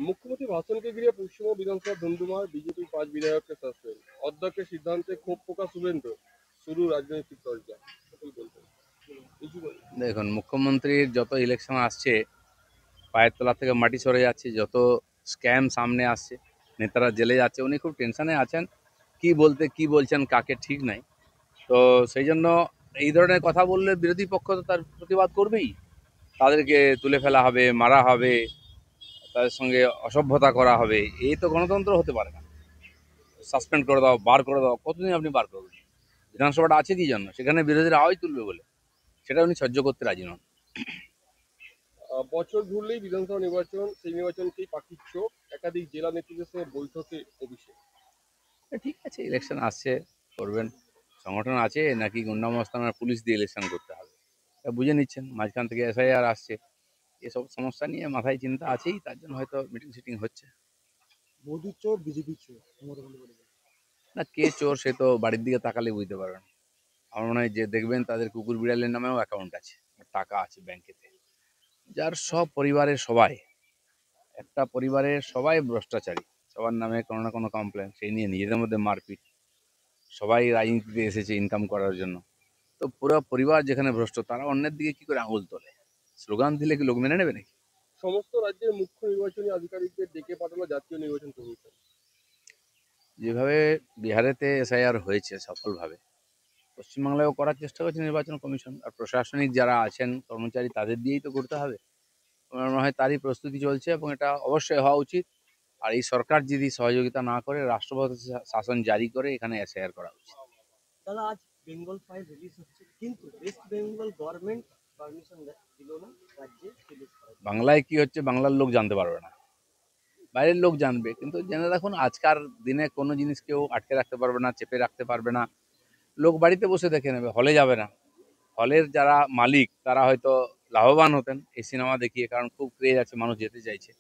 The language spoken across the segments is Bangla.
মুখ্যমন্ত্রী ভাষণকে ঘিরে পশ্চিমবঙ্গ বিধানসভা ধুন্ধুমার, বিজেপি 5 বিধায়ককে সাসপেন্ড, অধ্যক্ষের সিদ্ধান্তে ক্ষোভ প্রকাশ শুভেন্দু, শুরু রাজনৈতিক চর্চা। কি বলবেন? কিছু বলবেন? দেখুন, মুখ্যমন্ত্রীর যত ইলেকশন আসছে পায়ের তলা থেকে মাটি সরে যাচ্ছে, যত স্ক্যাম সামনে আসছে, নেতারা জেলে যাচ্ছে, উনি খুব টেনশনে আছেন। কি বলতে কি বলছেন কাকে ঠিক নাই। তো সেই জন্য এই ধরনের কথা বললে বিরোধী পক্ষ তো তার প্রতিবাদ করবেই। তাদেরকে তুলে ফেলা হবে, মারা হবে, তাদের সঙ্গে অসভ্যতা করা হবে। এই তো গণতন্ত্র হতে পারে না। সাসপেন্ড করে দাও, বার করে দাও, কতদিন আপনি বার করবেন? বিধানসভাটা আছে কি জন্য? সেখানে বিরোধীরা আওয়াজ তুলবে বলে। সেটা উনি সহ্য করতে রাজি নন। বছর ঘুরলেই বিধানসভা নির্বাচন, সেই নির্বাচনকেই পাখির চোখ, একাধিক জেলা নেতৃত্বের সঙ্গে বৈঠকে অভিষেক। ঠিক আছে, ইলেকশন আসছে, করবেন। সংগঠন আছে নাকি গুন্ডামস্তান পুলিশ দিয়ে ইলেকশন করতে হবে, এটা বুঝে নিচ্ছেন। মাঝখান থেকে এসআইআর আসছে, এসব সমস্যা নিয়ে মাথায় চিন্তা আছেই, তার জন্য হয়তো মিটিং সিটিং হচ্ছে। মোদি চোর, বিজেপি চোর, মমতা বন্দ্যোপাধ্যায়। না, কে চোর সে তো বাড়ির দিকে তাকালে বুঝতে পারবেন। আমার মনে হয় যে দেখবেন তাদের কুকুর বিড়ালের নামেও অ্যাকাউন্ট আছে, টাকা আছে ব্যাংকেতে। যার সব পরিবারের সবাই, একটা পরিবারের সবাই ভ্রষ্টাচারী, সবার নামে কোনো না কোনো কমপ্লেন, সেই নিয়ে নিজেদের মধ্যে মারপিট। সবাই রাজনীতিতে এসেছে ইনকাম করার জন্য। তো পুরো পরিবার যেখানে ভ্রষ্ট, তারা অন্যের দিকে কি করে আঙুল তোলে? স্লোগান দিলে কি লোক মেনে নেবে নাকি? সমস্ত রাজ্যের মুখ্য নির্বাচনী আধিকারিকদের ডেকে পাঠালো জাতীয় নির্বাচন কমিশন। যেভাবে বিহারেতে এসআইআর হয়েছে সফলভাবে, পশ্চিমবাংলায়ও করার চেষ্টা করছে নির্বাচন কমিশন। আর প্রশাসনিক যারা আছেন কর্মচারী, তাদের দিয়েই তো করতে হবে। আমার মনে হয় তারই প্রস্তুতি চলছে এবং এটা অবশ্যই হওয়া উচিত। আর এই সরকার যদি সহযোগিতা না করে, রাষ্ট্রপতি শাসন জারি করে এখানে এসআইআর করা উচিত। দাদা, আজ বেঙ্গল ফাইল রিলিজ হচ্ছে, কিন্তু ওয়েস্ট বেঙ্গল গভর্নমেন্ট পারমিশন দিল না রাজ্যে রিলিজ করার। বাংলায় কি হচ্ছে বাংলার লোক জানতে পারবে না, বাইরের লোক জানবে। কিন্তু জেনে রাখুন, আজকার দিনে কোনো জিনিস কেউ আটকে রাখতে পারবে না, চেপে রাখতে পারবে না। লোক বাড়িতে বসে দেখে নেবে, হলে যাবে না। হলের যারা মালিক তারা হয়তো লাভবান হতেন এই সিনেমা দেখিয়ে, কারণ খুব ক্রেজ আছে, মানুষ যেতে চাইছে।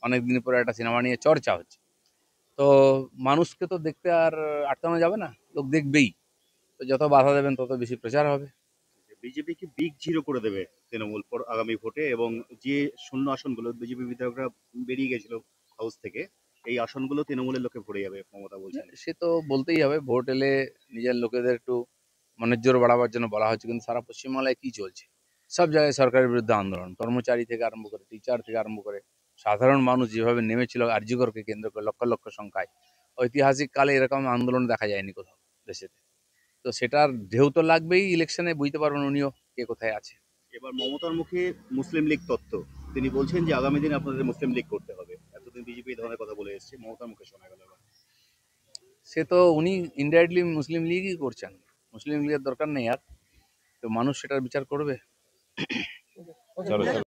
অনেক দিন পরে একটা সিনেমা নিয়ে চর্চা হচ্ছে। তো মানুষকে তো দেখতে আর আটকানো যাবে না, লোক দেখবেই। তো যত বাধা দেবেন তত বেশি প্রচার হবে। বিজেপি কি বিগ জিরো করে দেবে তৃণমূল আগামী ভোটে, এবং যে শূন্য আসনগুলো বিজেপি বিধায়করা বেরিয়ে গেছিল হাউস থেকে, এই আসনগুলো তৃণমূলের লোকে ভরে যাবে মমতা বলছেন। সে তো বলতেই হবে, ভোট এলে নিজের লোকেদের একটু মনের জোর বাড়াবার জন্য বলা হচ্ছে। কিন্তু সারা পশ্চিমবাংলায় কি চলছে? সব জায়গায় সরকারের বিরুদ্ধে আন্দোলন, কর্মচারী থেকে আরম্ভ করে, টিচার থেকে আরম্ভ করে, সাধারণ মানুষ যেভাবে নেমেছিল আরজিকরকে কেন্দ্র করে লক্ষ লক্ষ সংখ্যায়। ঐতিহাসিক কালে এরকম আন্দোলন দেখা যায়নি কোথাও দেশেতে। তো সেটার ঢেউ তো লাগবেই ইলেকশনে, বুঝতে পারবেন উনিও কে কোথায় আছে। এবার মমতার মুখে মুসলিম লীগ তত্ত্ব, তিনি বলছেন যে আগামী দিনে আপনাদের মুসলিম লীগ করতে হবে। এতদিন বিজেপি এই ধরনের কথা বলে এসেছে, মমতার মুখে শোনা গেল এবার। সে তো উনি ইনডাইরেক্টলি মুসলিম লীগই করছেন, মুসলিম লীগের দরকার নেই আর। তো মানুষ সেটার বিচার করবে। চলো চলো।